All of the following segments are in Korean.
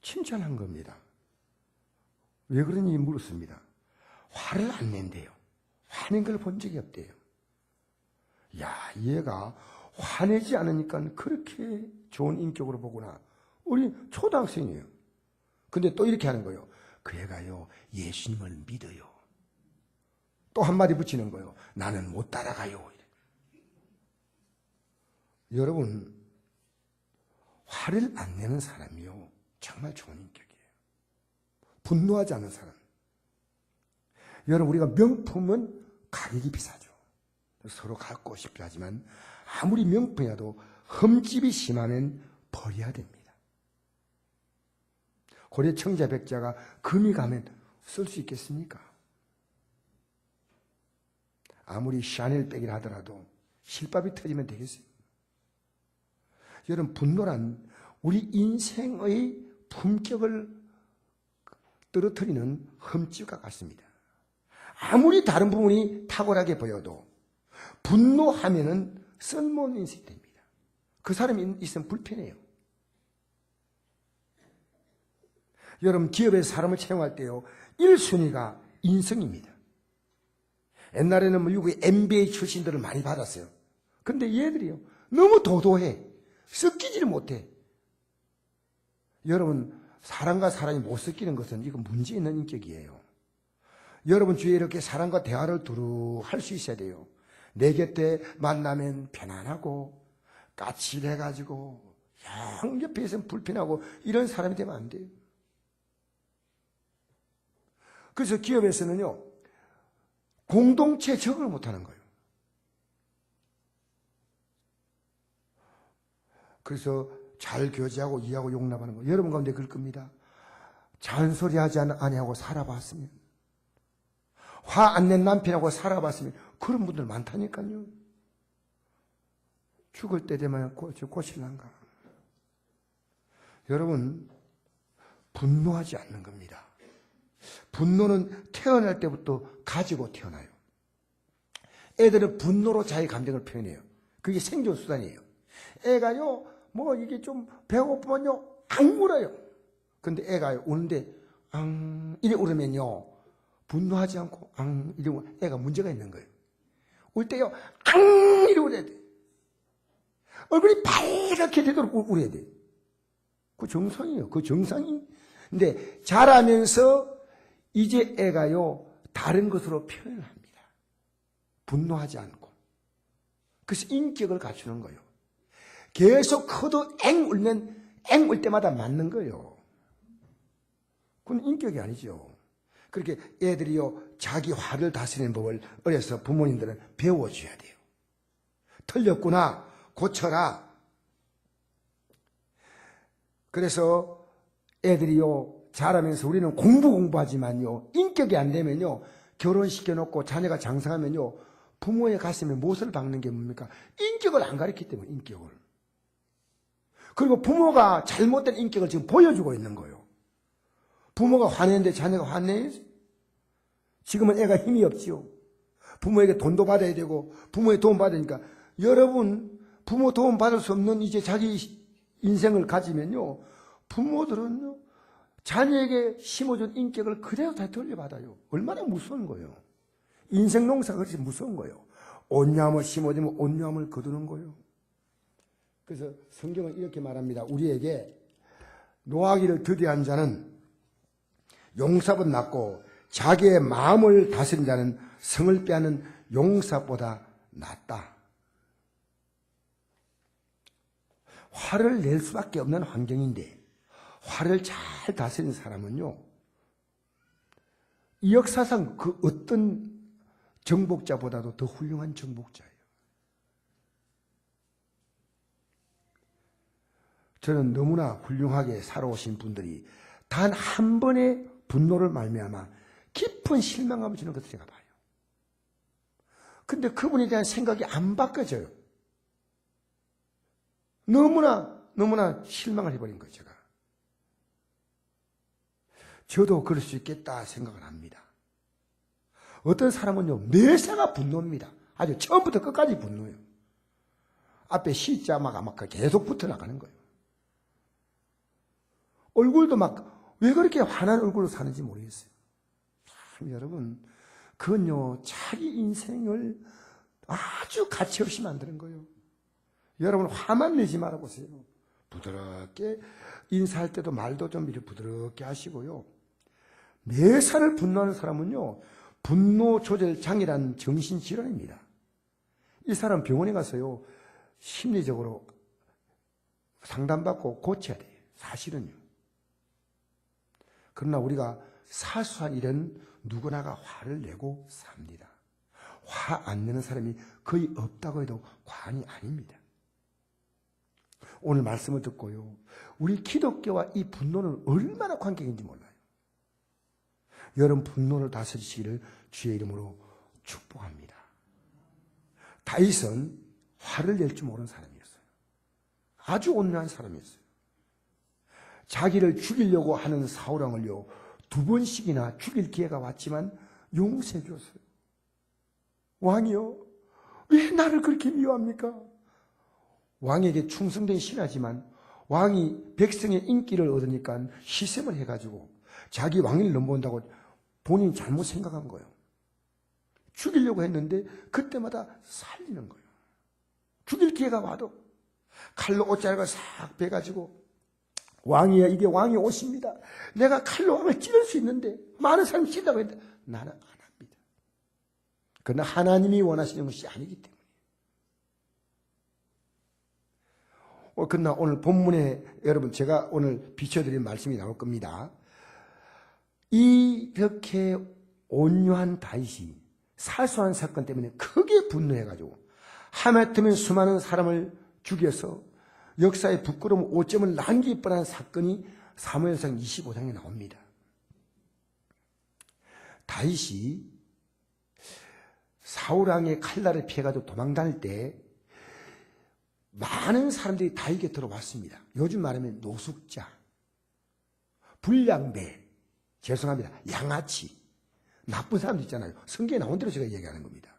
칭찬한 겁니다. 왜 그러니 물었습니다. 화를 안 낸대요. 화낸 걸 본 적이 없대요. 야, 얘가 화내지 않으니까 그렇게 좋은 인격으로 보구나. 우리 초등학생이에요. 근데 또 이렇게 하는 거예요. 그 애가요, 예수님을 믿어요. 또 한마디 붙이는 거예요. 나는 못 따라가요. 여러분, 화를 안 내는 사람이요, 정말 좋은 인격이에요. 분노하지 않는 사람. 여러분, 우리가 명품은 가격이 비싸죠. 서로 갖고 싶어 하지만 아무리 명품이라도 흠집이 심하면 버려야 됩니다. 고려 청자 백자가 금이 가면 쓸 수 있겠습니까? 아무리 샤넬 백이라 하더라도 실밥이 터지면 되겠어요? 여러분, 분노란 우리 인생의 품격을 떨어뜨리는 흠집과 같습니다. 아무리 다른 부분이 탁월하게 보여도 분노하면은 쓸모없는 인생이 됩니다. 그 사람이 있으면 불편해요. 여러분, 기업에서 사람을 채용할 때요, 1순위가 인성입니다. 옛날에는 미국의 MBA 출신들을 많이 받았어요. 근데 얘들이요, 너무 도도해. 섞이지를 못해. 여러분, 사람과 사람이 못 섞이는 것은 이거 문제 있는 인격이에요. 여러분 주위에 이렇게 사람과 대화를 두루 할 수 있어야 돼요. 내 곁에 만나면 편안하고 까칠해가지고 형 옆에 있으면 불편하고 이런 사람이 되면 안 돼요. 그래서 기업에서는요, 공동체 적응을 못하는 거예요. 그래서 잘 교제하고 이해하고 용납하는 거. 여러분 가운데 그럴 겁니다. 잔소리하지 아니하고 살아봤으면, 화 안 낸 남편하고 살아봤으면, 그런 분들 많다니까요. 죽을 때 되면 고칠란가. 여러분, 분노하지 않는 겁니다. 분노는 태어날 때부터 가지고 태어나요. 애들은 분노로 자기 감정을 표현해요. 그게 생존 수단이에요. 애가요, 뭐 이게 좀 배고프면요, 앙 울어요. 근데 애가 우는데 앙 이래 울으면요, 분노하지 않고 앙 이래 울면 애가 문제가 있는 거예요. 울 때요, 앙 이래 울어야 돼. 얼굴이 빨갛게 되도록 울어야 돼. 그 정상이에요. 그 정상이. 근데 자라면서 이제 애가요, 다른 것으로 표현을 합니다. 분노하지 않고. 그래서 인격을 갖추는 거예요. 계속 커도 앵 울면 앵 울 때마다 맞는 거예요. 그건 인격이 아니죠. 그렇게 애들이요, 자기 화를 다스리는 법을 어려서 부모님들은 배워줘야 돼요. 틀렸구나, 고쳐라. 그래서 애들이요, 자라면서 우리는 공부하지만요, 인격이 안 되면요, 결혼시켜놓고 자녀가 장성하면요, 부모의 가슴에 못을 박는 게 뭡니까? 인격을 안 가르치기 때문에, 인격을. 그리고 부모가 잘못된 인격을 지금 보여주고 있는 거예요. 부모가 화내는데 자녀가 화내요? 지금은 애가 힘이 없지요. 부모에게 돈도 받아야 되고 부모의 도움 받으니까, 여러분 부모 도움 받을 수 없는 이제 자기 인생을 가지면요, 부모들은요, 자녀에게 심어준 인격을 그대로 다 돌려받아요. 얼마나 무서운 거예요. 인생 농사가 그렇게 무서운 거예요. 온유함을 심어주면 온유함을 거두는 거예요. 그래서 성경은 이렇게 말합니다. 우리에게 노하기를 더디한 자는 용삽은 낫고 자기의 마음을 다스린 자는 성을 빼앗는 용삽보다 낫다. 화를 낼 수밖에 없는 환경인데 화를 잘 다스리는 사람은요, 이 역사상 그 어떤 정복자보다도 더 훌륭한 정복자예요. 저는 너무나 훌륭하게 살아오신 분들이 단 한 번의 분노를 말미암아 깊은 실망감을 주는 것을 제가 봐요. 근데 그분에 대한 생각이 안 바꿔져요. 너무나 실망을 해버린 거예요, 제가. 저도 그럴 수 있겠다 생각을 합니다. 어떤 사람은요, 매사가 분노입니다. 아주 처음부터 끝까지 분노예요. 앞에 시자 막 계속 붙어 나가는 거예요. 얼굴도 막 왜 그렇게 환한 얼굴로 사는지 모르겠어요. 참 여러분, 그건요 자기 인생을 아주 가치없이 만드는 거예요. 여러분 화만 내지 말아보세요. 부드럽게 인사할 때도 말도 좀 이렇게 부드럽게 하시고요. 매사를 분노하는 사람은요 분노 조절 장애라는 정신질환입니다. 이 사람 병원에 가서요 심리적으로 상담받고 고쳐야 돼요. 사실은요. 그러나 우리가 사소한 일은 누구나가 화를 내고 삽니다. 화 안 내는 사람이 거의 없다고 해도 과언이 아닙니다. 오늘 말씀을 듣고요, 우리 기독교와 이 분노는 얼마나 관계가 있는지 몰라요. 여러분 분노를 다스리시기를 주의 이름으로 축복합니다. 다윗은 화를 낼 줄 모르는 사람이었어요. 아주 온유한 사람이었어요. 자기를 죽이려고 하는 사울왕을요 2번씩이나 죽일 기회가 왔지만 용서해 주었어요. 왕이요, 왜 나를 그렇게 미워합니까? 왕에게 충성된 신하지만 왕이 백성의 인기를 얻으니까 희생을 해가지고 자기 왕위를 넘본다고 본인이 잘못 생각한 거예요. 죽이려고 했는데 그때마다 살리는 거예요. 죽일 기회가 와도 칼로 옷자락을 싹 베가지고, 왕이야, 이게 왕의 옷입니다. 내가 칼로 왕을 찌를 수 있는데 많은 사람이 찌다고 했는데 나는 안 합니다. 그러나 하나님이 원하시는 것이 아니기 때문에. 그러나 오늘 본문에 여러분 제가 오늘 비춰드린 말씀이 나올 겁니다. 이렇게 온유한 다윗이 사소한 사건 때문에 크게 분노해가지고 하마터면 수많은 사람을 죽여서 역사의 부끄러움 5점을 남길 뻔한 사건이 사무엘상 25장에 나옵니다. 다윗이 사울왕의 칼날을 피해가지고 도망다닐 때 많은 사람들이 다윗 곁으로 왔습니다. 요즘 말하면 노숙자, 불량배, 죄송합니다, 양아치, 나쁜 사람들 있잖아요. 성경에 나온 대로 제가 얘기하는 겁니다.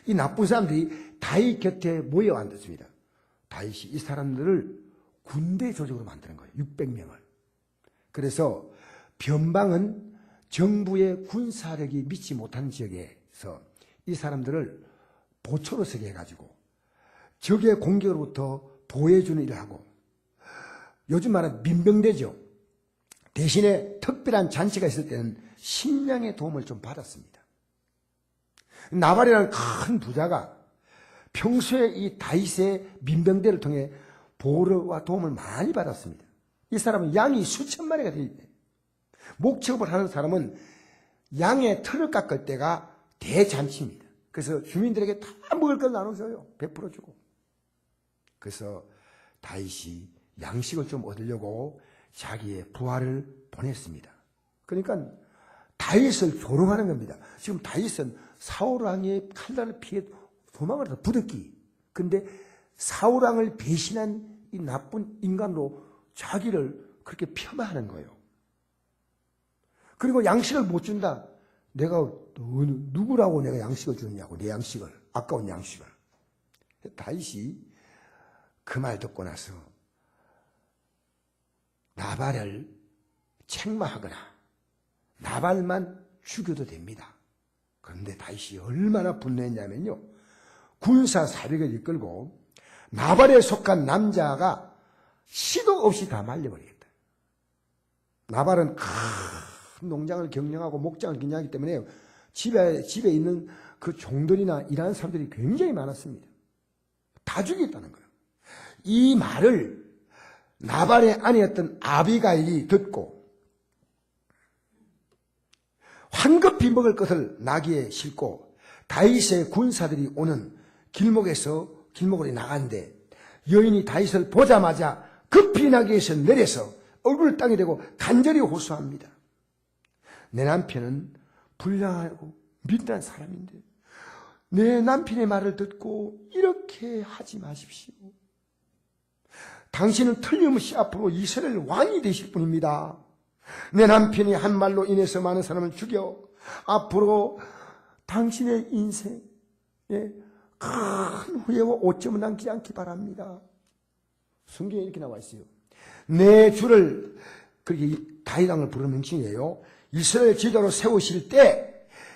이 나쁜 사람들이 다윗 곁에 모여앉았습니다. 다윗이 이 사람들을 군대 조직으로 만드는 거예요. 600명을. 그래서 변방은 정부의 군사력이 미치 못하는 지역에서 이 사람들을 보초로 서게 해가지고 적의 공격으로부터 보호해주는 일을 하고, 요즘 말하는 민병대죠. 대신에 특별한 잔치가 있을 때는 식량의 도움을 좀 받았습니다. 나발이라는 큰 부자가 평소에 이 다윗의 민병대를 통해 보호와 도움을 많이 받았습니다. 이 사람은 양이 수천 마리가 되어 있대요. 목축업을 하는 사람은 양의 털을 깎을 때가 대잔치입니다. 그래서 주민들에게 다 먹을 걸 나눠줘요. 베풀어 주고. 그래서 다윗이 양식을 좀 얻으려고 자기의 부하를 보냈습니다. 그러니까 다윗을 조롱하는 겁니다. 지금 다윗은 사울왕의 칼날을 피해 도망을 해서 부득이. 근데 사울왕을 배신한 이 나쁜 인간으로 자기를 그렇게 폄하하는 거예요. 그리고 양식을 못 준다. 내가 누구라고 내가 양식을 주느냐고, 내 양식을, 아까운 양식을. 다윗이 그 말 듣고 나서 나발을 책망하거나 나발만 죽여도 됩니다. 그런데 다윗이 얼마나 분노했냐면요, 군사 400을 이끌고 나발에 속한 남자가 시도 없이 다 말려버리겠다. 나발은 큰 농장을 경영하고 목장을 경영하기 때문에 집에 있는 그 종들이나 일하는 사람들이 굉장히 많았습니다. 다 죽였다는 거예요. 이 말을 나발의 아내였던 아비가일이 듣고 황급히 먹을 것을 나귀에 싣고 다윗의 군사들이 오는 길목으로 나갔는데, 여인이 다윗을 보자마자 급히 나귀에서 내려서 얼굴을 땅에 대고 간절히 호소합니다. 내 남편은 불량하고 민단 사람인데 내 남편의 말을 듣고 이렇게 하지 마십시오. 당신은 틀림없이 앞으로 이스라엘 왕이 되실 분입니다. 내 남편이 한 말로 인해서 많은 사람을 죽여 앞으로 당신의 인생에 큰 후회와 오점을 남기지 않기 바랍니다. 성경에 이렇게 나와 있어요. 내 주를 그렇게 다윗왕을 부르는 명칭이에요. 이스라엘 지도로 세우실 때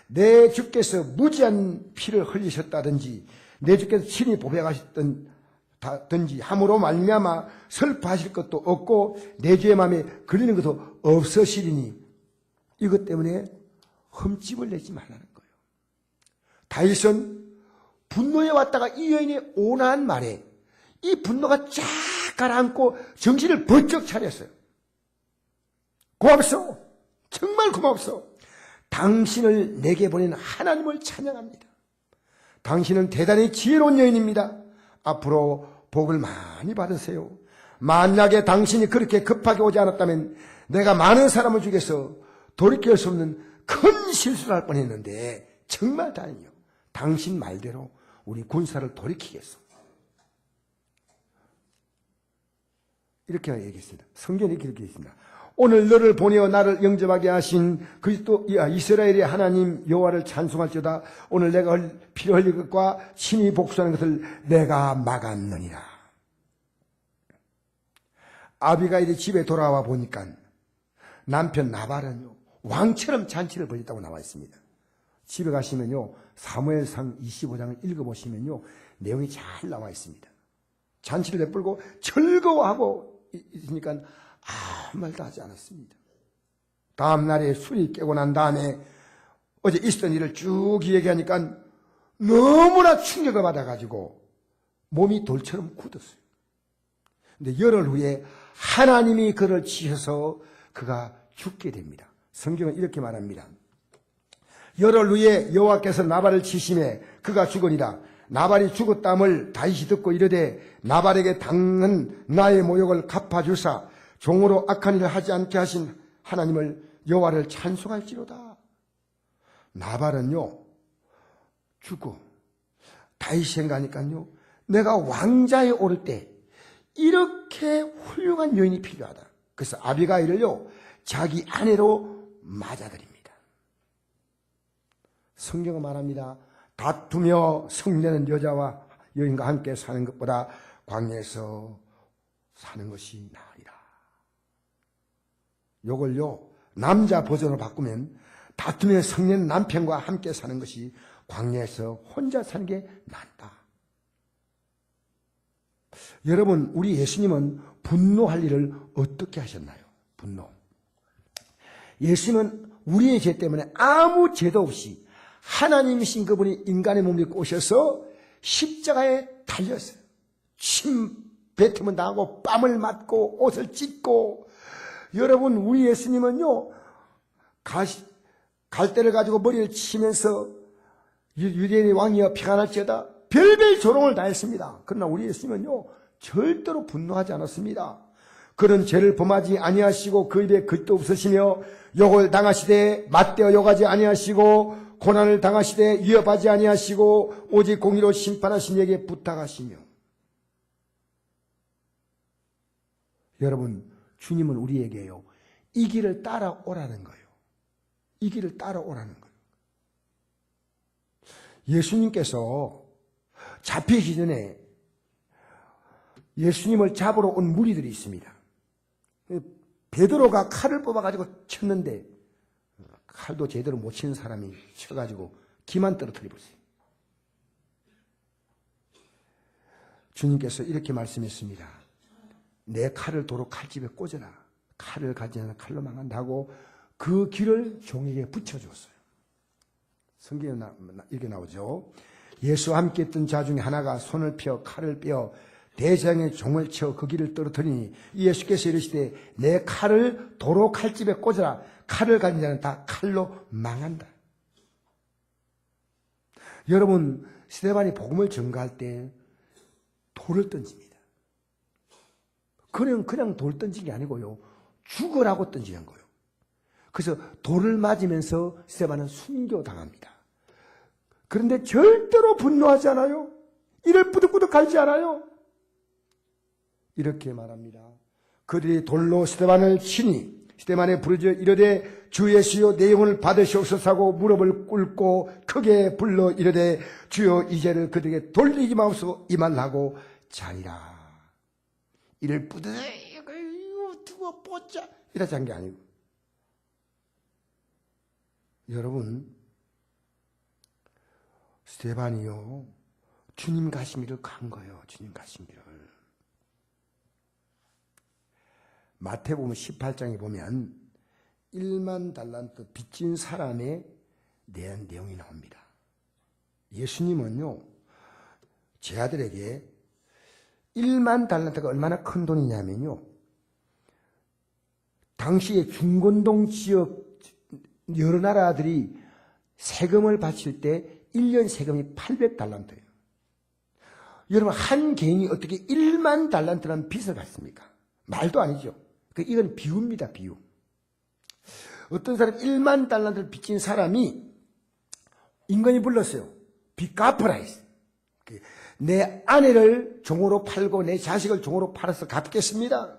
내 주께서 무지한 피를 흘리셨다든지 내 주께서 친히 보배하셨든지 함으로 말미암아 슬퍼하실 것도 없고 내 주의 마음에 걸리는 것도 없으시리니 이것 때문에 흠집을 내지 말라는 거예요. 다윗은 분노에 왔다가 이 여인의 온화한 말에 이 분노가 쫙 가라앉고 정신을 번쩍 차렸어요. 고맙소. 정말 고맙소. 당신을 내게 보낸 하나님을 찬양합니다. 당신은 대단히 지혜로운 여인입니다. 앞으로 복을 많이 받으세요. 만약에 당신이 그렇게 급하게 오지 않았다면 내가 많은 사람을 죽여서 돌이킬 수 없는 큰 실수를 할 뻔했는데 정말 다행이요. 당신 말대로 우리 군사를 돌이키겠소. 이렇게 얘기했습니다. 성경에 이렇게 얘기했습니다. 오늘 너를 보내어 나를 영접하게 하신 그리스도 이스라엘의 하나님 여호와를 찬송할지어다. 오늘 내가 피를 흘릴 것과 친히 복수하는 것을 내가 막았느니라. 아비가일이 집에 돌아와 보니까 남편 나발은요 왕처럼 잔치를 벌였다고 나와 있습니다. 집에 가시면요 사무엘상 25장을 읽어보시면요 내용이 잘 나와 있습니다. 잔치를 베풀고 즐거워하고 있으니까 아무 말도 하지 않았습니다. 다음 날에 술이 깨고 난 다음에 어제 있었던 일을 쭉 얘기하니까 너무나 충격을 받아가지고 몸이 돌처럼 굳었어요. 근데 열흘 후에 하나님이 그를 치셔서 그가 죽게 됩니다. 성경은 이렇게 말합니다. 열흘 후에 여호와께서 나발을 치심에 그가 죽으니라. 나발이 죽었담을 다윗이 듣고 이르되 나발에게 당한 나의 모욕을 갚아주사 종으로 악한 일을 하지 않게 하신 하나님을 여호와를 찬송할지로다. 나발은요 죽고 다윗이 생각하니까요 내가 왕자에 오를 때 이렇게 훌륭한 여인이 필요하다. 그래서 아비가일을요 자기 아내로 맞아들입니다. 성경은 말합니다. 다투며 성내는 여자와 여인과 함께 사는 것보다 광야에서 사는 것이 나으리라. 요걸요 남자 버전으로 바꾸면 다투며 성내는 남편과 함께 사는 것이 광야에서 혼자 사는 게 낫다. 여러분 우리 예수님은 분노할 일을 어떻게 하셨나요? 분노. 예수님은 우리의 죄 때문에 아무 죄도 없이 하나님이신 그분이 인간의 몸을 입고 오셔서 십자가에 달렸어요. 침 뱉으면 나고 뺨을 맞고 옷을 찢고. 여러분 우리 예수님은요 갈대를 가지고 머리를 치면서 유대인의 왕이여 피가 날지어다 별별 조롱을 다 했습니다. 그러나 우리 예수님은요 절대로 분노하지 않았습니다. 그런 죄를 범하지 아니하시고 그 입에 긋도 없으시며 욕을 당하시되 맞대어 욕하지 아니하시고 고난을 당하시되 위협하지 아니하시고 오직 공의로 심판하신 이에게 부탁하시며. 여러분 주님은 우리에게요 이 길을 따라오라는 거예요. 이 길을 따라오라는 거예요. 예수님께서 잡히기 전에 예수님을 잡으러 온 무리들이 있습니다. 베드로가 칼을 뽑아가지고 쳤는데 칼도 제대로 못 치는 사람이 쳐가지고 기만 떨어뜨려버렸어요. 주님께서 이렇게 말씀했습니다. 내 칼을 도로 칼집에 꽂아라. 칼을 가지 않아 칼로 망한다고 그 길을 종에게 붙여줬어요. 성경에 이렇게 나오죠. 예수와 함께 있던 자 중에 하나가 손을 펴 칼을 빼어 대장의 종을 쳐 그 길을 떨어뜨리니 예수께서 이르시되 내 칼을 도로 칼집에 꽂아라. 칼을 가진 자는 다 칼로 망한다. 여러분 스데반이 복음을 전가할 때 돌을 던집니다. 그냥 돌 던진 게 아니고요 죽으라고 던지는 거예요. 그래서 돌을 맞으면서 스데반은 순교당합니다. 그런데 절대로 분노하지 않아요. 이를 뿌득뿌득 갈지 않아요. 이렇게 말합니다. 그들이 돌로 스데반을 치니 스데반에 부르짖어 이르되 주 예수여 내 영혼을 받으시옵소서 하고 무릎을 꿇고 크게 불러 이르되 주여 이 죄를 그들에게 돌리지 마옵소서 이 말 하고 자니라. 이를 뿌듯 두고 보자 이렇게 한 게 아니고. 여러분, 스데반이요, 주님 가신 길을 간 거예요. 주님 가신 길을. 마태복음 18장에 보면 1만 달란트 빚진 사람의 내용이 나옵니다. 예수님은요, 제 아들에게 1만 달란트가 얼마나 큰 돈이냐면요, 당시에 중건동 지역 여러 나라들이 세금을 바칠 때 1년 세금이 800달란트예요. 여러분, 한 개인이 어떻게 1만 달란트라는 빚을 갖습니까? 말도 아니죠. 이건 비유입니다, 비유. 어떤 사람 1만 달란트를 빚진 사람이 임금이 불렀어요. 빚 갚으라 했어요. 내 아내를 종으로 팔고 내 자식을 종으로 팔아서 갚겠습니다.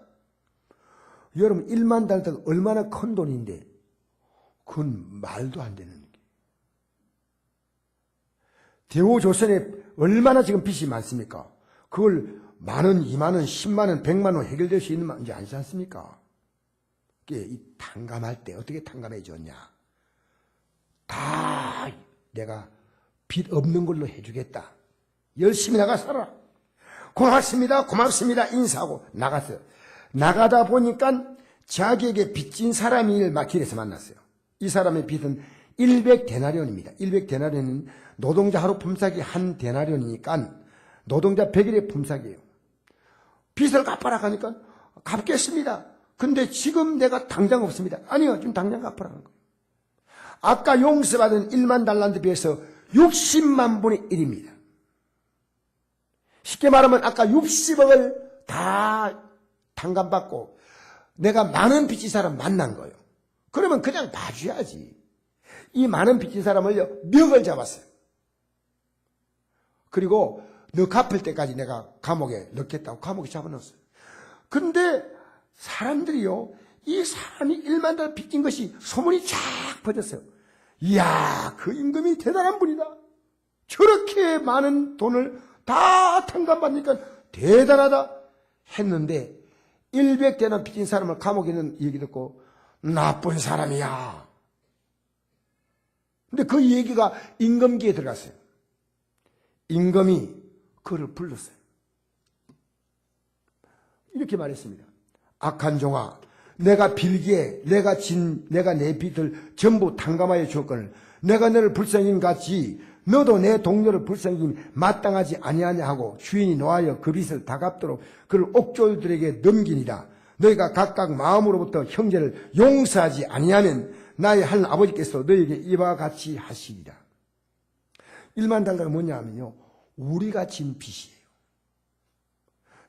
여러분, 1만 달란트가 얼마나 큰 돈인데 그건 말도 안 되는 게. 대우조선에 얼마나 지금 빚이 많습니까? 그걸 10,000원, 20,000원, 10만원, 100만원 해결될 수 있는 문제 아니지 않습니까? 이 탕감할 때 어떻게 탕감해 줬냐? 다 내가 빚 없는 걸로 해주겠다. 열심히 나가 살아. 고맙습니다. 고맙습니다. 인사하고 나갔어요. 나가다 보니까 자기에게 빚진 사람이 길에서 만났어요. 이 사람의 빚은 100데나리온입니다. 100데나리온은 노동자 하루 품삯이 1데나리온이니까 노동자 100일의 품삯이에요. 빚을 갚아라 하니까 갚겠습니다. 근데 지금 내가 당장 없습니다. 아니요, 지금 당장 갚으라는 거예요. 아까 용서받은 1만 달란트에 비해서 60만 분의 1입니다. 쉽게 말하면 아까 60억을 다 탕감받고 내가 많은 빚진 사람 만난 거예요. 그러면 그냥 봐줘야지. 이 많은 빚진 사람을 멱을 잡았어요. 그리고 너 갚을 때까지 내가 감옥에 넣겠다고 감옥에 잡아넣었어요. 근데 사람들이요, 이 사람이 1만 달러 빚진 것이 소문이 쫙 퍼졌어요. 이야, 그 임금이 대단한 분이다. 저렇게 많은 돈을 다 탕감받으니까 대단하다 했는데 100대나 빚진 사람을 감옥에 있는 얘기 듣고 나쁜 사람이야. 근데 그 얘기가 임금기에 들어갔어요. 임금이 그를 불렀어요. 이렇게 말했습니다. 악한 종아, 내가 빌기에 내가 내 빚을 전부 탕감하여 주었거늘 내가 너를 불쌍히 같이 너도 내 동료를 불쌍히 마땅하지 아니하냐 하고 주인이 노하여 그 빚을 다 갚도록 그를 옥졸들에게 넘기니라. 너희가 각각 마음으로부터 형제를 용서하지 아니하면 나의 한 아버지께서 너희에게 이와 같이 하시리라. 1만 달러가 뭐냐 하면요, 우리가 진 빚이에요.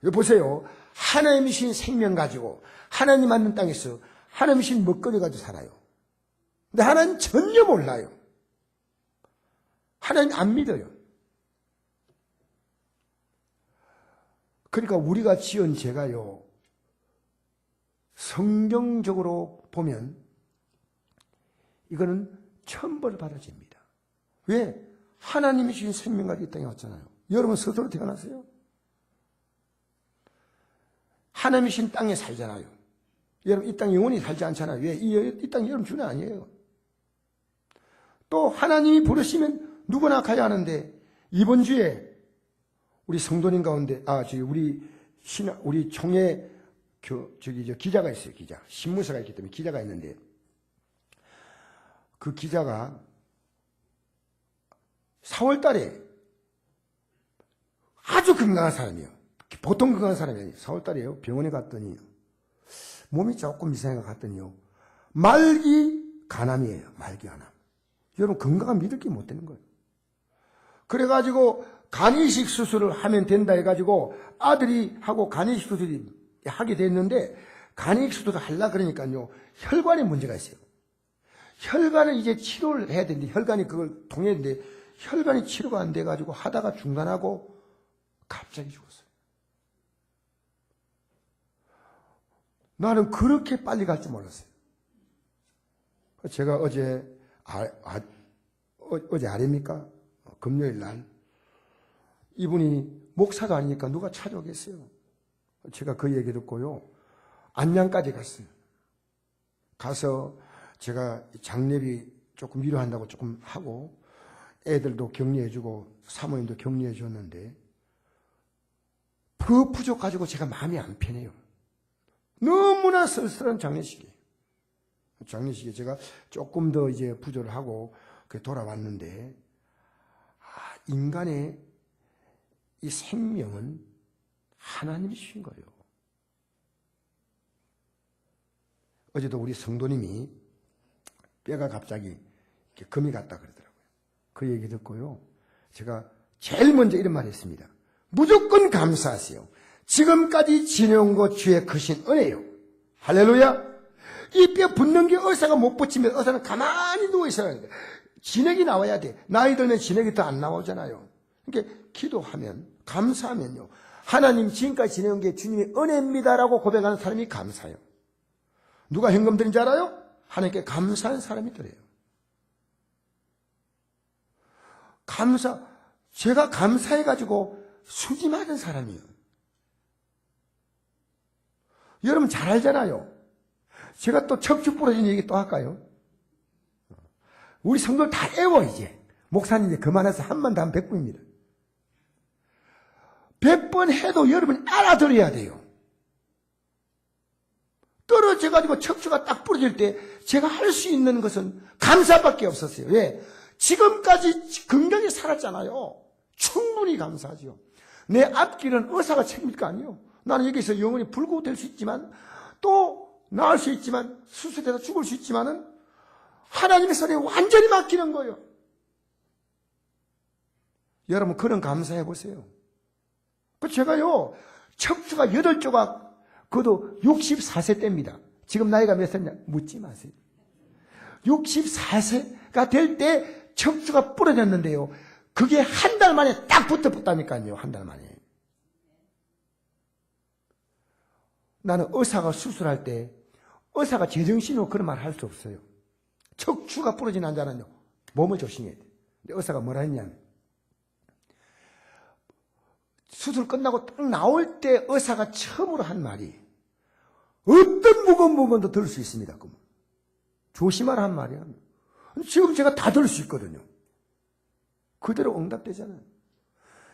여기 보세요. 하나님이 신 생명 가지고 하나님 만든 땅에서 하나님이 신 먹거리 가지고 살아요. 근데 하나님 전혀 몰라요. 하나님 안 믿어요. 그러니까 우리가 지은 죄가요, 성경적으로 보면 이거는 천벌을 받아집니다. 왜? 하나님이 주신 생명 가지고 이 땅에 왔잖아요. 여러분 스스로 태어났어요. 하나님이 주신 땅에 살잖아요. 여러분 이 땅 영원히 살지 않잖아요. 왜? 이 땅 여러분 주는 아니에요. 또 하나님이 부르시면 누구나 가야 하는데, 이번 주에 우리 성도님 가운데 우리 총회 기자가 있어요. 기자. 신문사가 있기 때문에 기자가 있는데, 그 기자가 4월 달에 아주 건강한 사람이에요. 보통 건강한 사람이 아니에요. 4월 달에요. 병원에 갔더니 몸이 조금 이상한 것 같더니요, 말기 간암이에요. 말기 간암. 여러분 건강한 믿을 게 못 되는 거예요. 그래가지고 간이식 수술을 하면 된다 해가지고 아들이 하고 간이식 수술이 하게 됐는데, 간이식 수술을 하려고 그러니까요, 혈관에 문제가 있어요. 혈관을 이제 치료를 해야 되는데, 혈관이 그걸 통해야 되는데 혈관이 치료가 안 돼가지고 하다가 중단하고 갑자기 죽었어요. 나는 그렇게 빨리 갈 줄 몰랐어요. 제가 어제 아닙니까? 금요일 날 이분이 목사가 아니니까 누가 찾아오겠어요. 제가 그 얘기 듣고요, 안양까지 갔어요. 가서 제가 장례비 조금 위로한다고 조금 하고 애들도 격려해주고 사모님도 격려해줬는데 그 부족 가지고 제가 마음이 안 편해요. 너무나 쓸쓸한 장례식이에요. 장례식에 제가 조금 더 이제 부조를 하고 돌아왔는데 인간의 이 생명은 하나님이 주신 거예요. 어제도 우리 성도님이 뼈가 갑자기 이렇게 금이 갔다 그러더라고요. 그 얘기 듣고요. 제가 제일 먼저 이런 말 했습니다. 무조건 감사하세요. 지금까지 지내온 것 주의 크신 은혜요. 할렐루야. 이 뼈 붙는 게 의사가 못 붙이면 의사는 가만히 누워 있어야 돼. 진액이 나와야 돼. 나이 들면 진액이 더 안 나오잖아요. 그러니까 기도하면, 감사하면요. 하나님 지금까지 지내온 게 주님의 은혜입니다라고 고백하는 사람이 감사해요. 누가 현금 드린 줄 알아요? 하나님께 감사한 사람이 드려요. 제가 감사해가지고 수지 맞은 사람이에요. 여러분 잘 알잖아요. 제가 또 척추 부러진 얘기 또 할까요? 우리 성도들 다 애워 이제. 목사님 이제 그만해서 한 번 더 하면 100분입니다. 100번 해도 여러분 알아들어야 돼요. 떨어져가지고 척추가 딱 부러질 때 제가 할 수 있는 것은 감사밖에 없었어요. 왜? 지금까지 건강히 살았잖아요. 충분히 감사하죠. 내 앞길은 의사가 책임일 거 아니에요. 나는 여기서 영원히 불구될 수 있지만 또 나을 수 있지만 수술해서 죽을 수 있지만은 하나님의 손에 완전히 맡기는 거예요. 여러분 그런 감사해 보세요. 제가요 척추가 8조각 그것도 64세 때입니다. 지금 나이가 몇 살이냐 묻지 마세요. 64세가 될 때 척추가 부러졌는데요. 그게 한 달 만에 딱 붙었다니까요. 한 달 만에. 나는 의사가 수술할 때 의사가 제정신으로 그런 말 할 수 없어요. 척추가 부러진 환자는요. 몸을 조심해야 돼. 근데 의사가 뭐라 했냐면 수술 끝나고 딱 나올 때 의사가 처음으로 한 말이 어떤 무거운 부분도 들 수 있습니다. 조심하라 한 말이야. 지금 제가 다 들 수 있거든요. 그대로 응답되잖아요.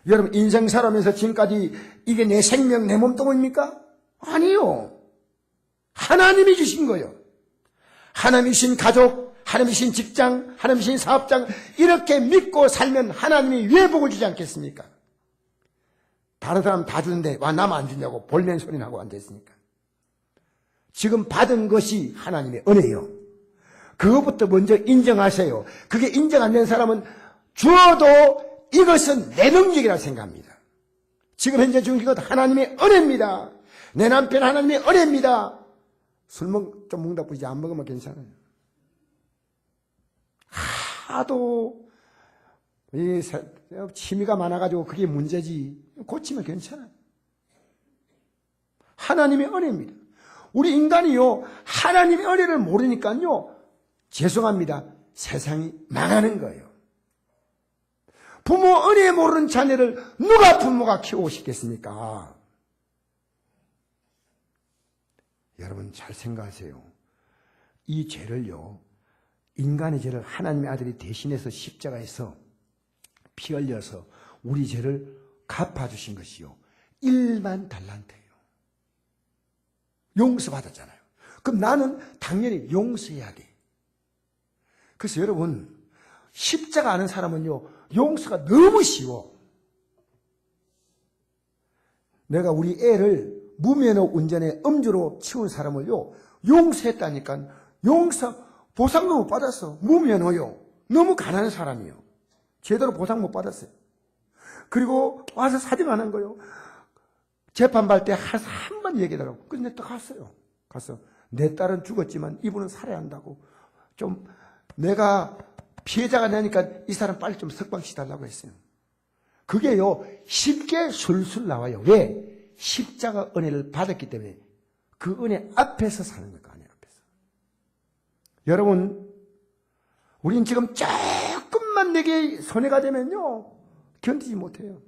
여러분 인생 살아면서 지금까지 이게 내 생명 내 몸뚱입니까? 아니요. 하나님이 주신 거예요. 하나님이 주신 가족, 하나님이 주신 직장, 하나님이 주신 사업장 이렇게 믿고 살면 하나님이 왜 복을 주지 않겠습니까? 다른 사람 다 주는데 와 나만 안 주냐고 볼멘 소리 나고 앉아있으니까. 지금 받은 것이 하나님의 은혜예요. 그것부터 먼저 인정하세요. 그게 인정 안 된 사람은 주어도 이것은 내 능력이라고 생각합니다. 지금 현재 주는 것 하나님의 은혜입니다. 내 남편 하나님의 은혜입니다. 술 좀 먹는다 뿐이지 안 먹으면 괜찮아요. 하도 이 취미가 많아가지고 그게 문제지. 고치면 괜찮아요. 하나님의 은혜입니다. 우리 인간이요 하나님의 은혜를 모르니까요 죄송합니다. 세상이 망하는 거예요. 부모 은혜 모르는 자녀를 누가 부모가 키우고 싶겠습니까? 여러분 잘 생각하세요. 이 죄를요 인간의 죄를 하나님의 아들이 대신해서 십자가에서 피 흘려서 우리 죄를 갚아주신 것이요 1만 달란트예요. 용서받았잖아요. 그럼 나는 당연히 용서해야 돼. 그래서 여러분 십자가 아는 사람은요 용서가 너무 쉬워. 내가 우리 애를 무면허 운전에 음주로 치운 사람을요 용서했다니까. 용서 보상도 못 받았어. 무면허요. 너무 가난한 사람이요. 제대로 보상 못 받았어요. 그리고 와서 사정 안 한 거예요. 재판받을 때 한 번 얘기하더라고. 근데 또 갔어요. 가서 내 딸은 죽었지만 이분은 살아야 한다고. 좀 내가 피해자가 되니까 이 사람 빨리 좀 석방시달라고 했어요. 그게요 쉽게 술술 나와요. 왜? 십자가 은혜를 받았기 때문에 그 은혜 앞에서 사는 거예요. 은혜 앞에서. 여러분 우린 지금 조금만 내게 손해가 되면요 견디지 못해요.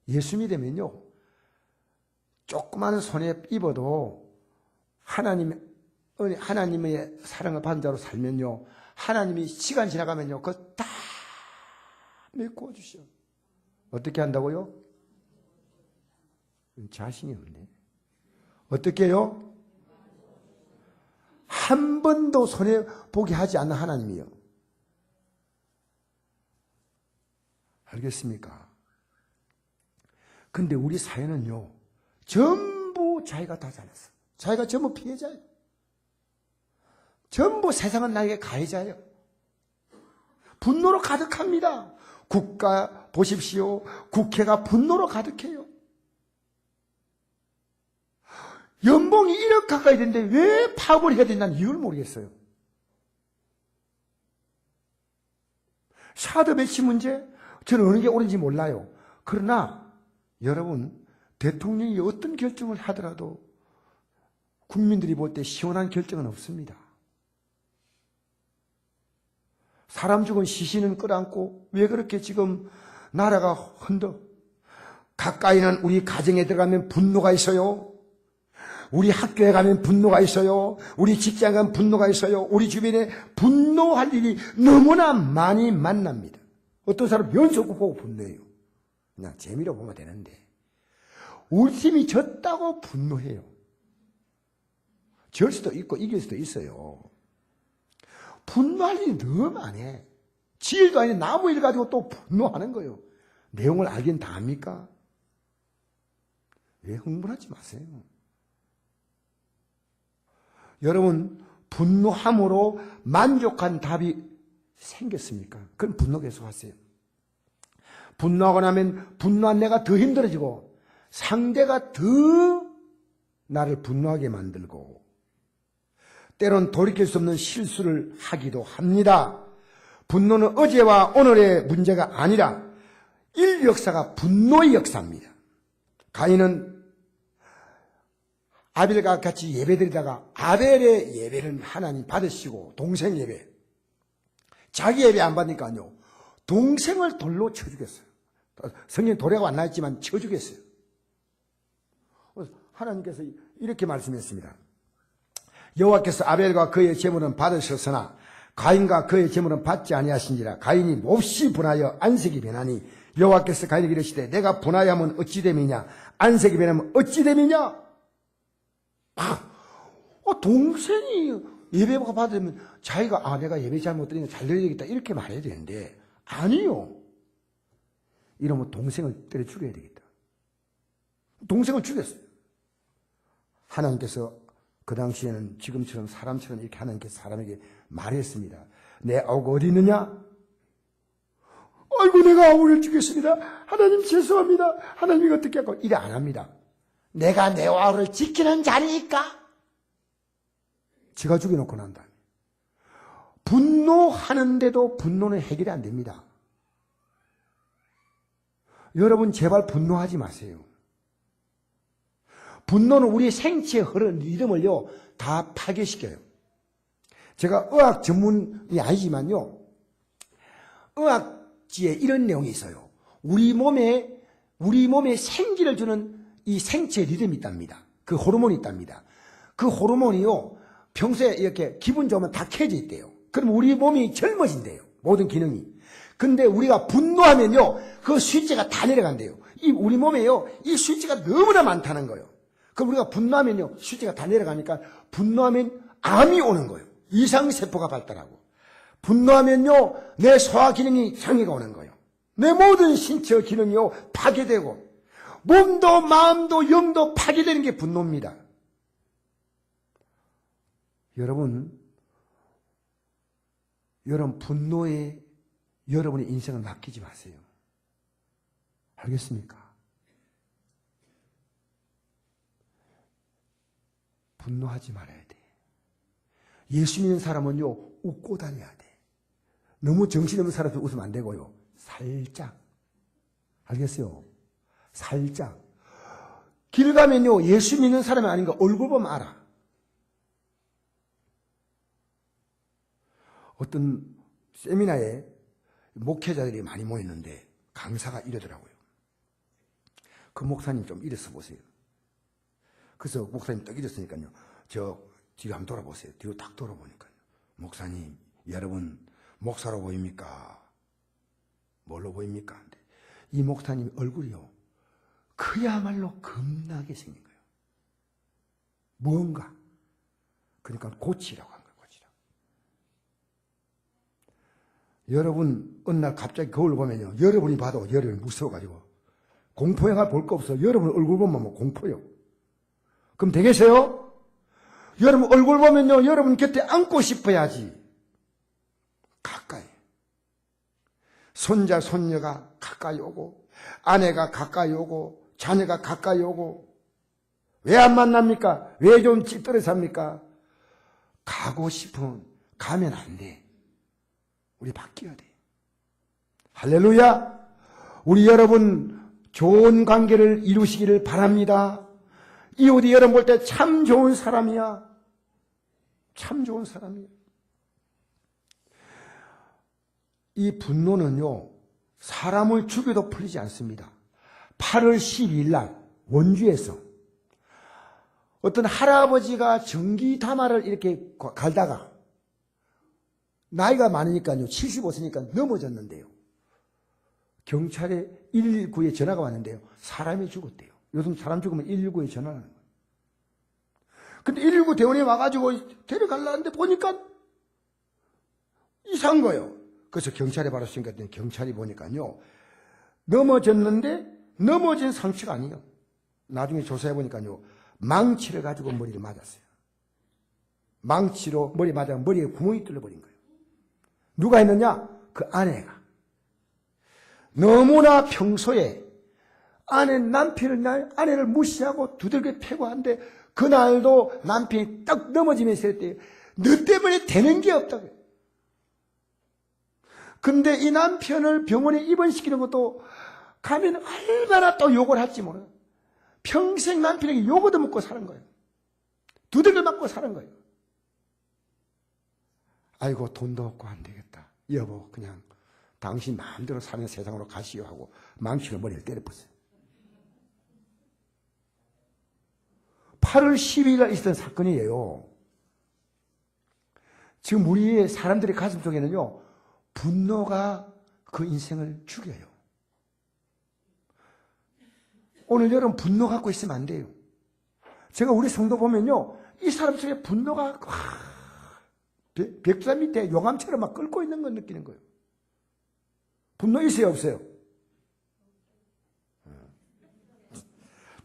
예수 믿으면요 조그마한 손해 입어도 하나님 하나님의 사랑을 받은 자로 살면요, 하나님이 시간 지나가면요, 그거 다 메꾸어 주셔. 어떻게 한다고요? 자신이 없네. 어떻게 해요? 한 번도 손해보게 하지 않는 하나님이요. 알겠습니까? 근데 우리 사회는요, 전부 자기가 다 잘났어. 자기가 전부 피해자예요. 전부 세상은 나에게 가해자예요. 분노로 가득합니다. 국가 보십시오. 국회가 분노로 가득해요. 연봉이 1억 가까이 되는데 왜 파업을 해야 되냐는 이유를 모르겠어요. 샤드 배치 문제? 저는 어느 게 옳은지 몰라요. 그러나 여러분, 대통령이 어떤 결정을 하더라도 국민들이 볼 때 시원한 결정은 없습니다. 사람 죽은 시신은 끌어안고 왜 그렇게 지금 나라가 흔들어? 가까이는 우리 가정에 들어가면 분노가 있어요. 우리 학교에 가면 분노가 있어요. 우리 직장에 가면 분노가 있어요. 우리 주변에 분노할 일이 너무나 많이 만납니다. 어떤 사람 연속국 보고 분노해요. 그냥 재미로 보면 되는데 우리 팀이 졌다고 분노해요. 질 수도 있고 이길 수도 있어요. 분노할 일이 너무 많아. 지 일도 아닌 나무 일 가지고 또 분노하는 거예요. 내용을 알긴 다 압니까? 왜 흥분하지 마세요. 여러분, 분노함으로 만족한 답이 생겼습니까? 그럼 분노 계속하세요. 분노하고 나면 분노한 내가 더 힘들어지고 상대가 더 나를 분노하게 만들고 때론 돌이킬 수 없는 실수를 하기도 합니다. 분노는 어제와 오늘의 문제가 아니라 인류 역사가 분노의 역사입니다. 가인은 아벨과 같이 예배드리다가 아벨의 예배를 하나님 받으시고 동생 예배, 자기 예배 안 받으니까요, 동생을 돌로 쳐 죽였어요. 성경에 돌에가 안 나있지만 쳐 죽였어요. 하나님께서 이렇게 말씀했습니다. 여호와께서 아벨과 그의 제물은 받으셨으나 가인과 그의 제물은 받지 아니하신지라. 가인이 몹시 분하여 안색이 변하니 여호와께서 가인에게 이르시되 내가 분하여하면 어찌 됨이냐, 안색이 변하면 어찌 됨이냐. 동생이 예배가 받으면 자기가 내가 예배 잘못 드리니까 잘 드려야겠다 이렇게 말해야 되는데 아니요. 이러면 동생을 때려 죽여야 되겠다. 동생을 죽였어요. 하나님께서 그 당시에는 지금처럼 사람처럼 이렇게 하나님께서 사람에게 말했습니다. 내 아우가 어디 있느냐? 아이고 내가 아우를 죽였습니다. 하나님 죄송합니다. 하나님이 어떻게 하고 이래 안 합니다. 내가 내 아우를 지키는 자니까 지가 죽여놓고 난 다음에 분노하는데도 분노는 해결이 안 됩니다. 여러분 제발 분노하지 마세요. 분노는 우리 생체에 흐르는 리듬을요 다 파괴시켜요. 제가 의학 전문이 아니지만요, 의학지에 이런 내용이 있어요. 우리 몸에 생기를 주는 이 생체 리듬이 있답니다. 그 호르몬이 있답니다. 그 호르몬이요 평소에 이렇게 기분 좋으면 다 켜져 있대요. 그럼 우리 몸이 젊어진대요. 모든 기능이. 근데 우리가 분노하면요 그 스위치가 다 내려간대요. 우리 몸에요 이 스위치가 너무나 많다는 거예요. 그럼 우리가 분노하면요 스위치가 다 내려가니까 분노하면 암이 오는 거예요. 이상세포가 발달하고. 분노하면요 내 소화 기능이 장애가 오는 거예요. 내 모든 신체 기능이요 파괴되고 몸도 마음도 영도 파괴되는 게 분노입니다. 여러분 분노에 여러분의 인생을 맡기지 마세요. 알겠습니까? 분노하지 말아야 돼. 예수 믿는 사람은요 웃고 다녀야 돼. 너무 정신없는 사람도 웃으면 안 되고요. 살짝. 알겠어요? 살짝. 길 가면요 예수 믿는 사람이 아닌가 얼굴 보면 알아. 어떤 세미나에 목회자들이 많이 모였는데 강사가 이러더라고요. 그 목사님 좀 일어서 보세요. 그래서 목사님 딱 일었으니까요. 저 뒤로 한번 돌아보세요. 뒤로 딱 돌아보니까요. 목사님, 여러분 목사로 보입니까? 뭘로 보입니까? 근데 이 목사님 얼굴이요. 그야말로 겁나게 생긴 거예요. 뭔가. 그러니까 고치라고 한 거예요. 고치라고. 여러분 어느 날 갑자기 거울 보면요. 여러분이 봐도 여러분이 무서워가지고 공포영화 볼 거 없어. 여러분 얼굴 보면 뭐 공포요. 그럼 되겠어요? 여러분 얼굴 보면요. 여러분 곁에 안고 싶어야지. 가까이. 손자, 손녀가 가까이 오고 아내가 가까이 오고 자녀가 가까이 오고 왜 안 만납니까? 왜 좀 찌들어 삽니까? 가고 싶으면 가면 안 돼. 우리 바뀌어야 돼. 할렐루야. 우리 여러분 좋은 관계를 이루시기를 바랍니다. 이웃이 여러분 볼 때 참 좋은 사람이야. 참 좋은 사람이야. 이 분노는요, 사람을 죽여도 풀리지 않습니다. 8월 12일 날 원주에서 어떤 할아버지가 전기 다마를 이렇게 갈다가 나이가 많으니까요, 75세니까 넘어졌는데요. 경찰에 119에 전화가 왔는데요. 사람이 죽었대요. 요즘 사람 죽으면 119에 전화하는 거예요. 근데 119 대원이 와가지고 데려가려는데 보니까 이상한 거예요. 그래서 경찰에 바로 신고했더니 경찰이 보니까요. 넘어졌는데 넘어진 상처가 아니에요. 나중에 조사해 보니까요. 망치를 가지고 머리를 맞았어요. 망치로 머리 맞아 머리에 구멍이 뚫려버린 거예요. 누가 했느냐? 그 아내가. 너무나 평소에 아내를 무시하고 두들겨 패고 한데 그날도 남편이 딱 넘어지면서 했대요. 너 때문에 되는 게 없다고. 근데 이 남편을 병원에 입원시키는 것도 가면 얼마나 또 욕을 할지 몰라요. 평생 남편에게 욕을 얻어먹고 사는 거예요. 두들겨 맞고 사는 거예요. 아이고 돈도 없고 안 되겠다. 여보 그냥 당신 마음대로 사는 세상으로 가시오 하고 망치로 머리를 때려봤어요. 8월 12일에 있었던 사건이에요. 지금 우리의 사람들의 가슴 속에는요. 분노가 그 인생을 죽여요. 오늘 여러분 분노 갖고 있으면 안 돼요. 제가 우리 성도 보면요. 이 사람 속에 분노가 벽산 밑에 용암처럼 막 끓고 있는 걸 느끼는 거예요. 분노 있어요 없어요?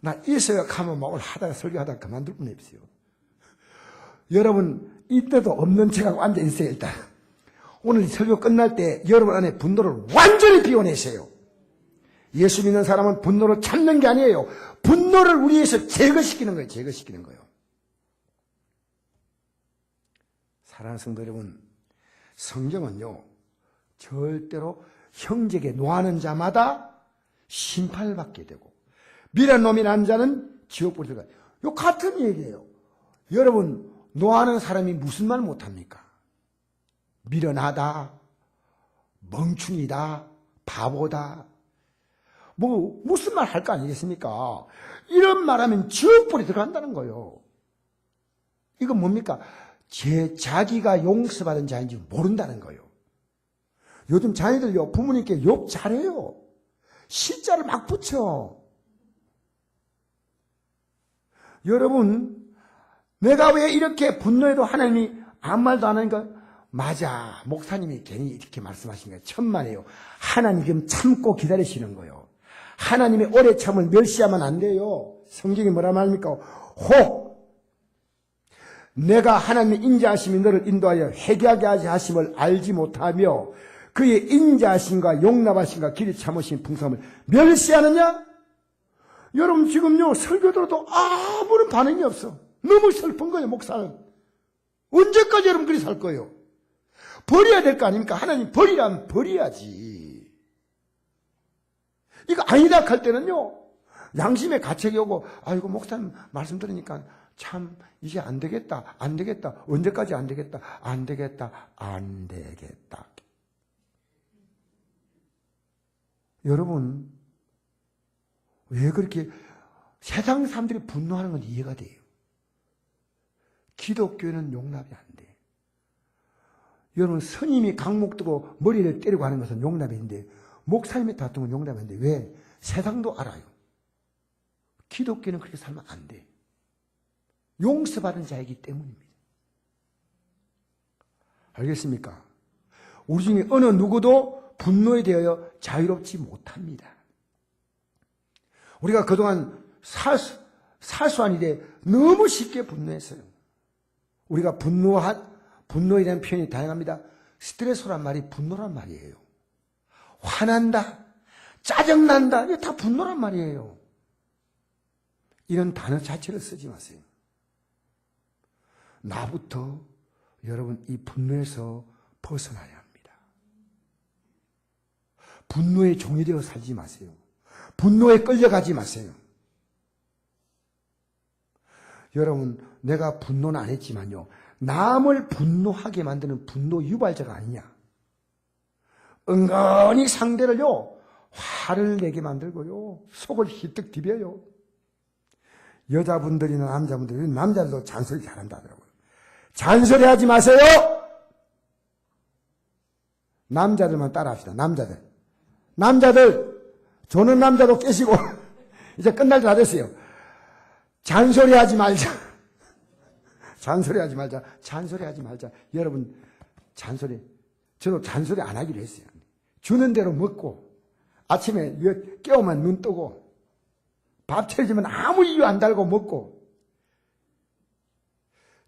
나 있어요 하면 막 하다가 설교하다가 그만둘 뿐이 없어요. 여러분 이때도 없는 척하고 앉아있어요 일단. 오늘 설교 끝날 때 여러분 안에 분노를 완전히 비워내세요. 예수 믿는 사람은 분노를 참는 게 아니에요. 분노를 우리에서 제거시키는 거예요. 제거시키는 거예요. 사랑하는 성도 여러분, 성경은요. 절대로 형제에게 노하는 자마다 심판을 받게 되고 미련 놈이 난 자는 지옥불에 들어가요. 요 같은 얘기예요. 여러분 노하는 사람이 무슨 말 못합니까? 미련하다, 멍충이다, 바보다 뭐 무슨 말 할 거 아니겠습니까? 이런 말하면 지옥불에 들어간다는 거예요. 이건 뭡니까? 자기가 용서받은 자인지 모른다는 거예요. 요즘 자녀들요 부모님께 욕 잘해요. 시자를 막 붙여. 여러분 내가 왜 이렇게 분노해도 하나님이 아무 말도 안 하니까 맞아. 목사님이 괜히 이렇게 말씀하신 거예요. 천만에요. 하나님 지금 참고 기다리시는 거예요. 하나님의 오래 참을 멸시하면 안 돼요. 성경이 뭐라 말합니까? 혹 내가 하나님의 인자하심이 너를 인도하여 회개하게 하심을 알지 못하며 그의 인자하심과 용납하심과 길이 참으신 풍성함을 멸시하느냐? 여러분 지금요 설교 들어도 아무런 반응이 없어. 너무 슬픈 거예요. 목사는. 언제까지 여러분 그리 살 거예요? 버려야 될 거 아닙니까? 하나님 버리라면 버려야지. 이거 아니다 할 때는요. 양심의 가책이 오고 아이고 목사님 말씀 들으니까 참 이제 안 되겠다. 안 되겠다. 언제까지 안 되겠다. 안 되겠다. 안 되겠다. 여러분 왜 그렇게 세상 사람들이 분노하는 건 이해가 돼요. 기독교는 용납이 안 돼. 여러분, 스님이 강목 두고 머리를 때리고 하는 것은 용납이 안 돼. 목사님이 다투면 용납이 안 돼. 왜? 세상도 알아요. 기독교는 그렇게 살면 안 돼. 용서받은 자이기 때문입니다. 알겠습니까? 우리 중에 어느 누구도 분노에 대하여 자유롭지 못합니다. 우리가 그동안 사소한 일에 너무 쉽게 분노했어요. 우리가 분노에 대한 표현이 다양합니다. 스트레스란 말이 분노란 말이에요. 화난다, 짜증난다, 이게 다 분노란 말이에요. 이런 단어 자체를 쓰지 마세요. 나부터 여러분 이 분노에서 벗어나야 합니다. 분노의 종이 되어 살지 마세요. 분노에 끌려가지 마세요. 여러분, 내가 분노는 안 했지만요, 남을 분노하게 만드는 분노 유발자가 아니냐. 은근히 상대를요, 화를 내게 만들고요, 속을 희뜩 디벼요. 여자분들이나 남자분들이, 남자들도 잔소리 잘한다 하더라고요. 잔소리 하지 마세요! 남자들만 따라합시다. 남자들, 조는 남자도 깨시고, 이제 끝날 줄 알았어요. 잔소리 하지 말자. 여러분, 저도 잔소리 안 하기로 했어요. 주는 대로 먹고, 아침에 깨우면 눈 뜨고, 밥 차려주면 아무 이유 안 달고 먹고.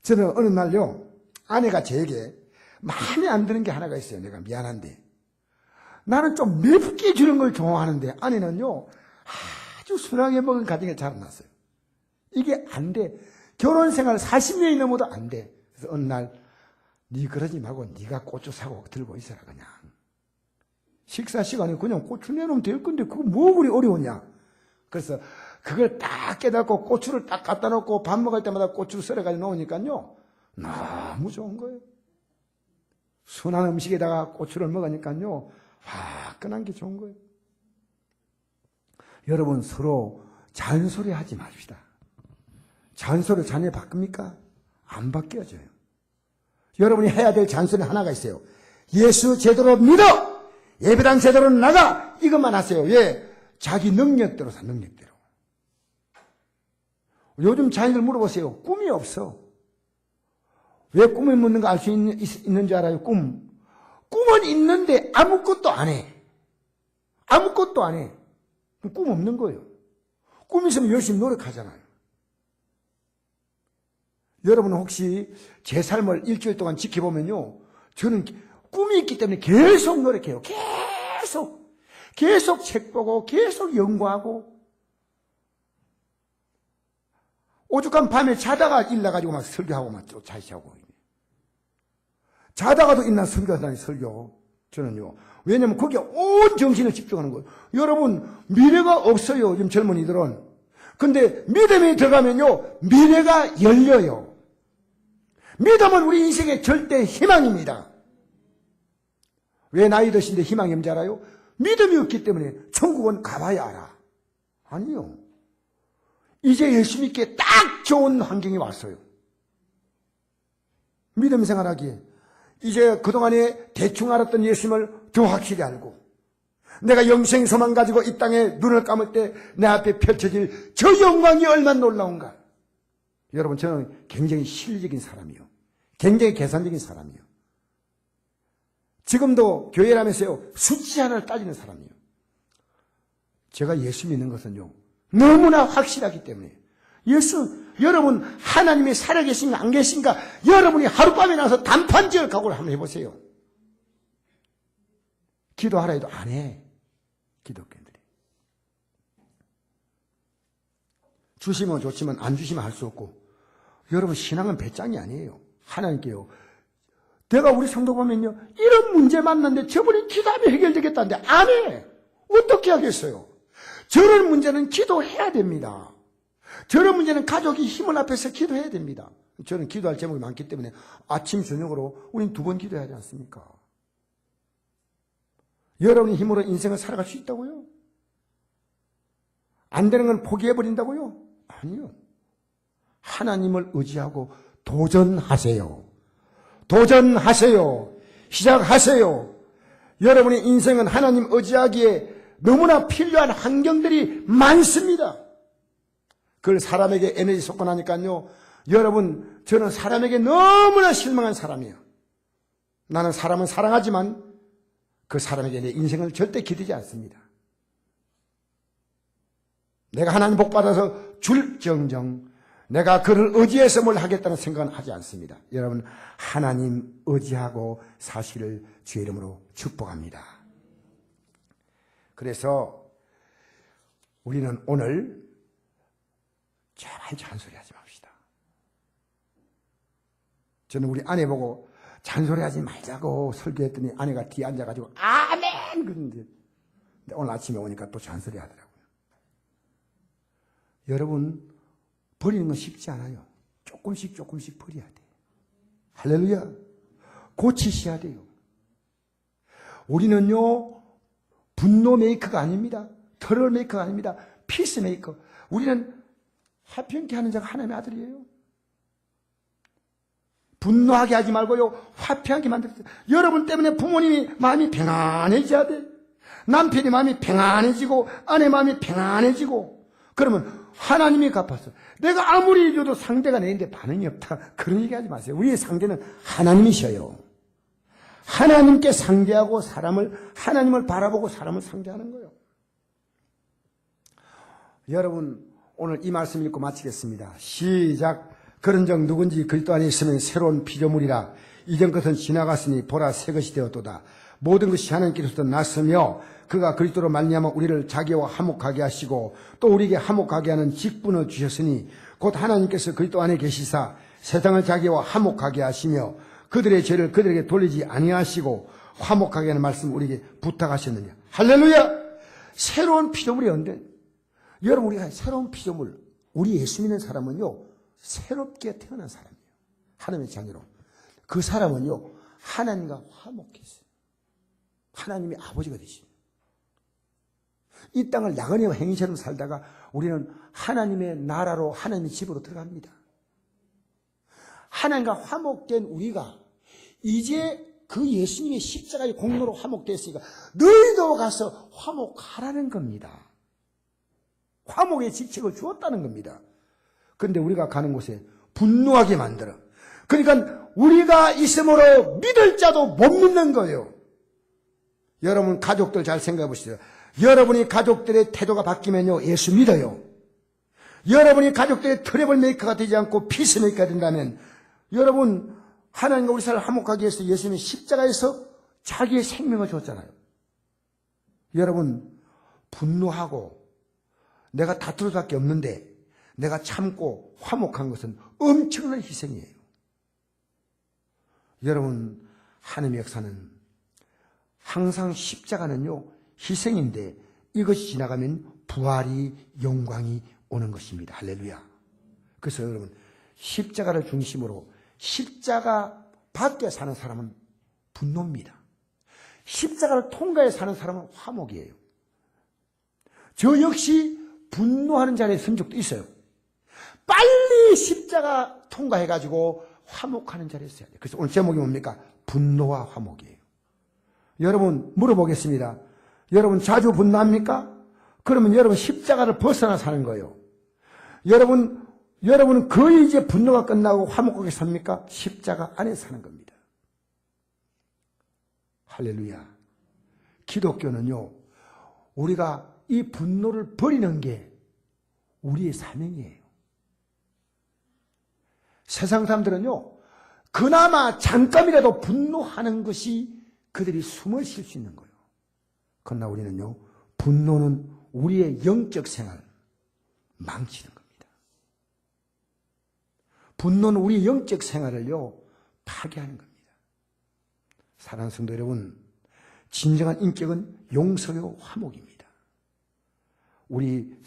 저는 어느 날요, 아내가 저에게 마음에 안 드는 게 하나가 있어요. 내가 미안한데. 나는 좀 맵게 주는 걸 좋아하는데, 아내는요, 아주 순하게 먹은 가정에 자라났어요. 이게 안 돼. 결혼 생활 40년이 넘어도 안 돼. 그래서 어느 날, 네 그러지 말고 네가 고추 사고 들고 있어라 그냥. 식사 시간에 그냥 고추 내놓으면 될 건데 그거 뭐 그리 어려우냐. 그래서 그걸 딱 깨닫고 고추를 딱 갖다 놓고 밥 먹을 때마다 고추를 썰어가지고 놓으니까요, 너무 좋은 거예요. 순한 음식에다가 고추를 먹으니까요, 화끈한 게 좋은 거예요. 여러분, 서로 잔소리 하지 맙시다. 잔소리 자녀 바꿉니까? 안 바뀌어져요. 여러분이 해야 될 잔소리 하나가 있어요. 예수 제대로 믿어! 예배당 제대로 나가! 이것만 하세요. 예, 자기 능력대로 사, 능력대로. 요즘 자녀들 물어보세요. 꿈이 없어. 왜 꿈이 묻는 거 알 수 있는 줄 알아요? 꿈은 있는데 아무것도 안 해. 아무것도 안 해. 꿈 없는 거예요. 꿈 있으면 열심히 노력하잖아요. 여러분 혹시 제 삶을 일주일 동안 지켜보면요, 저는 꿈이 있기 때문에 계속 노력해요. 계속 책 보고 계속 연구하고, 오죽한 밤에 자다가 일나가지고 막 설교하고 막 자시하고, 자다가도 있나 설교하다니 설교. 저는요, 왜냐면 거기에 온 정신을 집중하는 거예요. 여러분, 미래가 없어요, 지금 젊은이들은. 근데 믿음이 들어가면요, 미래가 열려요. 믿음은 우리 인생의 절대 희망입니다. 왜 나이 드신데 희망이 없는지 알아요? 믿음이 없기 때문에 천국은 가봐야 알아. 아니요. 이제 예수 믿기에 딱 좋은 환경이 왔어요. 믿음 생활하기에. 이제 그동안에 대충 알았던 예수님을 더 확실히 알고, 내가 영생 소망 가지고 이 땅에 눈을 감을 때 내 앞에 펼쳐질 저 영광이 얼마나 놀라운가. 여러분, 저는 굉장히 실리적인 사람이요, 굉장히 계산적인 사람이요. 지금도 교회라면서요, 숫자 하나를 따지는 사람이요. 제가 예수 믿는 것은요, 너무나 확실하기 때문에. 여러분 하나님이 살아계신가 안 계신가, 여러분이 하룻밤에 나서 단판지을 각오를 한번 해보세요. 기도하라 해도 안 해, 기독교인들이. 주시면 좋지만 안 주시면 할 수 없고. 여러분, 신앙은 배짱이 아니에요. 하나님께요, 내가 우리 성도 보면요, 이런 문제 만났는데 저번에 기도하면 해결되겠다는데 안 해. 어떻게 하겠어요? 저런 문제는 기도해야 됩니다. 저런 문제는 가족이 힘을 합해서 기도해야 됩니다. 저는 기도할 제목이 많기 때문에 아침 저녁으로 우린 2번 기도해야 하지 않습니까? 여러분의 힘으로 인생을 살아갈 수 있다고요? 안 되는 건 포기해버린다고요? 아니요. 하나님을 의지하고 도전하세요. 도전하세요. 시작하세요. 여러분의 인생은 하나님 의지하기에 너무나 필요한 환경들이 많습니다. 그걸 사람에게 에너지 쏟고 나니까요. 여러분, 저는 사람에게 너무나 실망한 사람이에요. 나는 사람은 사랑하지만 그 사람에게 내 인생을 절대 기대지 않습니다. 내가 하나님 복 받아서 줄정정 내가 그를 의지해서 뭘 하겠다는 생각은 하지 않습니다. 여러분, 하나님 의지하고 사실을 주의 이름으로 축복합니다. 그래서 우리는 오늘 제발 잔소리하지 맙시다. 저는 우리 아내 보고 잔소리하지 말자고 설교했더니 아내가 뒤에 앉아가지고 아멘! 그러는데 오늘 아침에 오니까 또 잔소리하더라고요. 여러분, 버리는 건 쉽지 않아요. 조금씩 버려야 돼요. 할렐루야. 고치셔야 돼요. 우리는요, 분노 메이커가 아닙니다. 터럴 메이커가 아닙니다. 피스 메이커. 우리는 화평케 하는 자가 하나님의 아들이에요. 분노하게 하지 말고요, 화평하게 만들어요. 여러분 때문에 부모님이 마음이 평안해져야 돼. 남편이 마음이 평안해지고 아내 마음이 평안해지고 그러면 하나님이 갚았어. 내가 아무리 줘도 상대가 내인데 반응이 없다. 그런 얘기 하지 마세요. 우리의 상대는 하나님이셔요. 하나님께 상대하고 하나님을 바라보고 사람을 상대하는 거예요. 여러분, 오늘 이 말씀 읽고 마치겠습니다. 시작. 그런즉 누군지 그리스도 안에 있으면 새로운 피조물이라. 이전 것은 지나갔으니 보라 새 것이 되었도다. 모든 것이 하나님께로부터 났으며 그가 그리스도로 말미암아 우리를 자기와 화목하게 하시고 또 우리에게 화목하게 하는 직분을 주셨으니 곧 하나님께서 그리스도 안에 계시사 세상을 자기와 화목하게 하시며 그들의 죄를 그들에게 돌리지 아니하시고 화목하게 하는 말씀을 우리에게 부탁하셨느냐. 할렐루야. 새로운 피조물이 언제? 여러분, 우리가 새로운 피조물, 우리 예수 믿는 사람은요 새롭게 태어난 사람이에요. 하나님의 자녀로. 그 사람은요 하나님과 화목했어요. 하나님의 아버지가 되십니다. 이 땅을 나그네와 행인처럼 살다가 우리는 하나님의 나라로 하나님의 집으로 들어갑니다. 하나님과 화목된 우리가 이제 그 예수님의 십자가의 공로로 화목됐으니까 너희도 가서 화목하라는 겁니다. 화목의 직책을 주었다는 겁니다. 그런데 우리가 가는 곳에 분노하게 만들어. 그러니까 우리가 있음으로 믿을 자도 못 믿는 거예요. 여러분 가족들 잘 생각해 보시죠. 여러분이 가족들의 태도가 바뀌면요 예수 믿어요. 여러분이 가족들의 트러블 메이커가 되지 않고 피스 메이커가 된다면 여러분 하나님과 우리 사람을 화목하기 위해서 예수님이 십자가에서 자기의 생명을 줬잖아요. 여러분 분노하고 내가 다툴 수밖에 없는데 내가 참고 화목한 것은 엄청난 희생이에요. 여러분 하나님의 역사는 항상 십자가는요 희생인데 이것이 지나가면 부활이 영광이 오는 것입니다. 할렐루야. 그래서 여러분 십자가를 중심으로 십자가 밖에 사는 사람은 분노입니다. 십자가를 통과해 사는 사람은 화목이에요. 저 역시 분노하는 자리에 선 적도 있어요. 빨리 십자가 통과해가지고 화목하는 자리에 있어야 돼요. 그래서 오늘 제목이 뭡니까? 분노와 화목이에요. 여러분 물어보겠습니다. 여러분 자주 분노합니까? 그러면 여러분 십자가를 벗어나 사는 거예요. 여러분은 거의 이제 분노가 끝나고 화목하게 삽니까? 십자가 안에 사는 겁니다. 할렐루야. 기독교는요, 우리가 이 분노를 버리는 게 우리의 사명이에요. 세상 사람들은요, 그나마 잠깐이라도 분노하는 것이 그들이 숨을 쉴 수 있는 거예요. 그러나 우리는요, 분노는 우리의 영적 생활 망치는 겁니다. 분노는 우리의 영적 생활을요, 파괴하는 겁니다. 사랑하는 성도 여러분, 진정한 인격은 용서요 화목입니다. 우리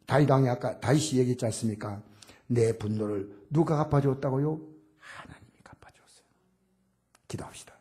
다윗왕이 아까 다윗이 얘기했지 않습니까? 내 분노를 누가 갚아줬다고요? 하나님이 갚아줬어요. 기도합시다.